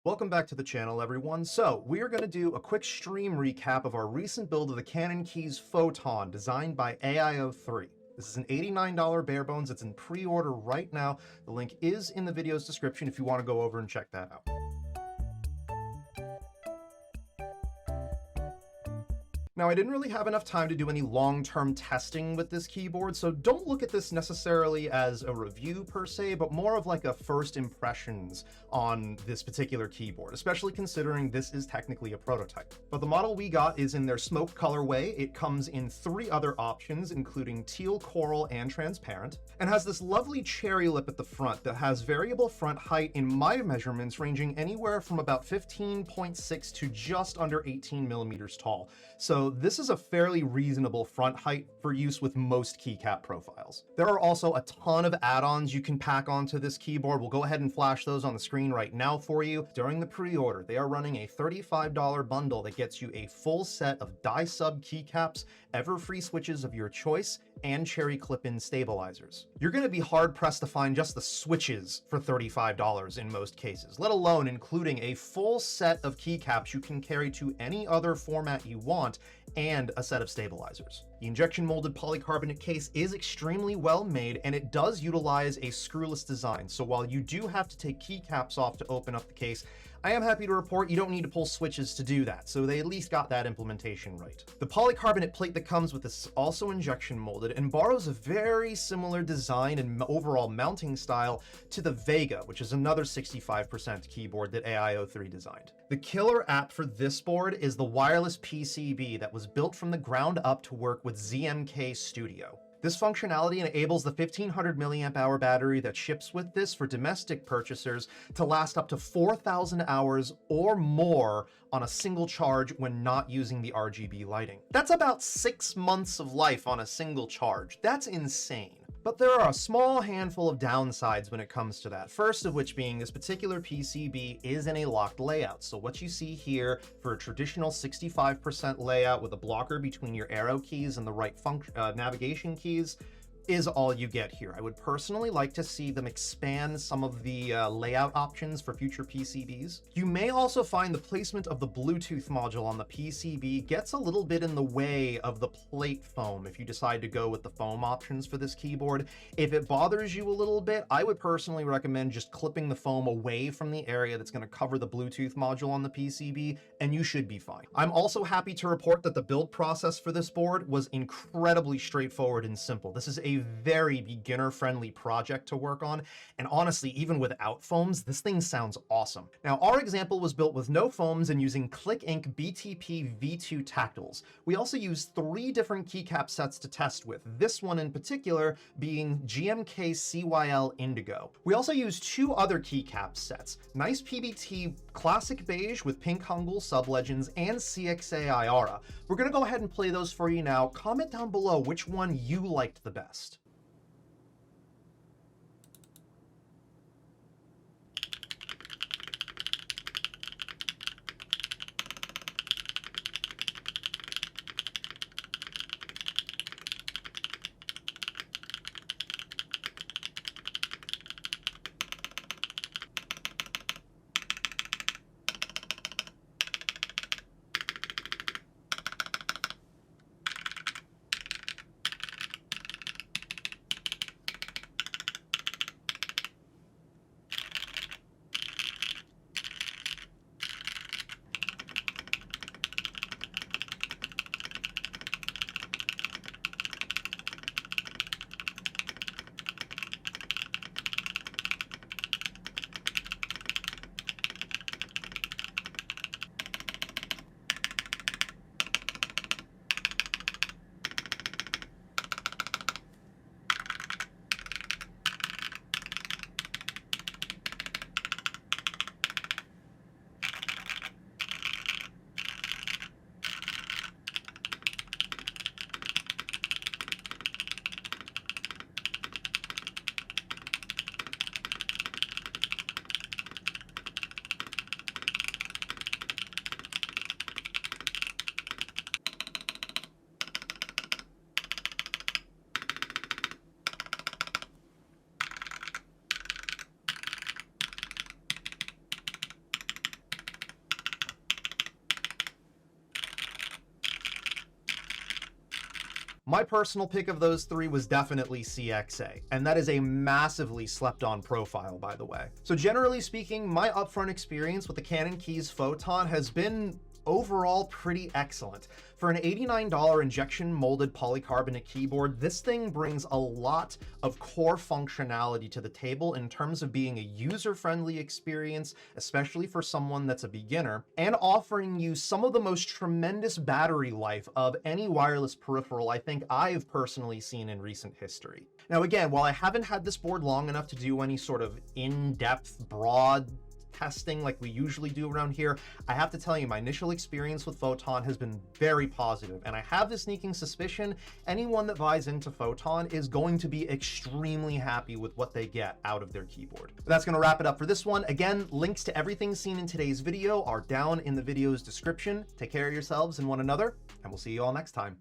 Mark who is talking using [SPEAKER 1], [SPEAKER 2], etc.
[SPEAKER 1] Welcome back to the channel, everyone. So, we are going to do a quick stream recap of our recent build of the Cannonkeys Photon, designed by AIO3. This is an $89 barebones. It's in pre-order right now. The link is in the video's description if you want to go over and check that out. Now, I didn't really have enough time to do any long-term testing with this keyboard, so don't look at this necessarily as a review per se, but more of like a first impressions on this particular keyboard, especially considering this is technically a prototype. But the model we got is in their smoke colorway. It comes in 3 other options, including teal, coral, and transparent, and has this lovely cherry lip at the front that has variable front height in my measurements ranging anywhere from about 15.6 to just under 18 millimeters tall. So this is a fairly reasonable front height for use with most keycap profiles. There are also a ton of add-ons you can pack onto this keyboard. We'll go ahead and flash those on the screen right now for you. During the pre-order, they are running a $35 bundle that gets you a full set of die-sub keycaps, ever-free switches of your choice, and cherry clip-in stabilizers. You're going to be hard-pressed to find just the switches for $35 in most cases, let alone including a full set of keycaps you can carry to any other format you want, and a set of stabilizers. The injection molded polycarbonate case is extremely well made, and it does utilize a screwless design. So while you do have to take keycaps off to open up the case, I am happy to report you don't need to pull switches to do that, so they at least got that implementation right. The polycarbonate plate that comes with this is also injection molded and borrows a very similar design and overall mounting style to the Vega, which is another 65% keyboard that AIO3 designed. The killer app for this board is the wireless PCB that was built from the ground up to work with ZMK Studio. This functionality enables the 1500 milliamp hour battery that ships with this for domestic purchasers to last up to 4,000 hours or more on a single charge when not using the RGB lighting. That's about 6 months of life on a single charge. That's insane. But there are a small handful of downsides when it comes to that. First of which being this particular PCB is in a locked layout. So what you see here for a traditional 65% layout with a blocker between your arrow keys and the right navigation keys is all you get here. I would personally like to see them expand some of the layout options for future PCBs. You may also find the placement of the Bluetooth module on the PCB gets a little bit in the way of the plate foam if you decide to go with the foam options for this keyboard. If it bothers you a little bit, I would personally recommend just clipping the foam away from the area that's going to cover the Bluetooth module on the PCB, and you should be fine. I'm also happy to report that the build process for this board was incredibly straightforward and simple. This is a very beginner-friendly project to work on, and honestly, even without foams, this thing sounds awesome. Now, our example was built with no foams and using Click Ink BTP V2 tactiles. We also used 3 different keycap sets to test with, this one in particular being GMK CYL Indigo. We also used 2 other keycap sets, Nice PBT Classic Beige with Pink Hangul Sublegends and CXA IARA. We're gonna go ahead and play those for you now. Comment down below which one you liked the best. My personal pick of those three was definitely CXA, and that is a massively slept on profile, by the way. So generally speaking, my upfront experience with the Cannonkeys Photon has been overall pretty excellent. For an $89 injection molded polycarbonate keyboard, this thing brings a lot of core functionality to the table in terms of being a user-friendly experience, especially for someone that's a beginner, and offering you some of the most tremendous battery life of any wireless peripheral I think I've personally seen in recent history. Now again, while I haven't had this board long enough to do any sort of in-depth, broad testing like we usually do around here, I have to tell you, my initial experience with Photon has been very positive, and I have the sneaking suspicion anyone that buys into Photon is going to be extremely happy with what they get out of their keyboard. But that's going to wrap it up for this one. Again, links to everything seen in today's video are down in the video's description. Take care of yourselves and one another, and we'll see you all next time.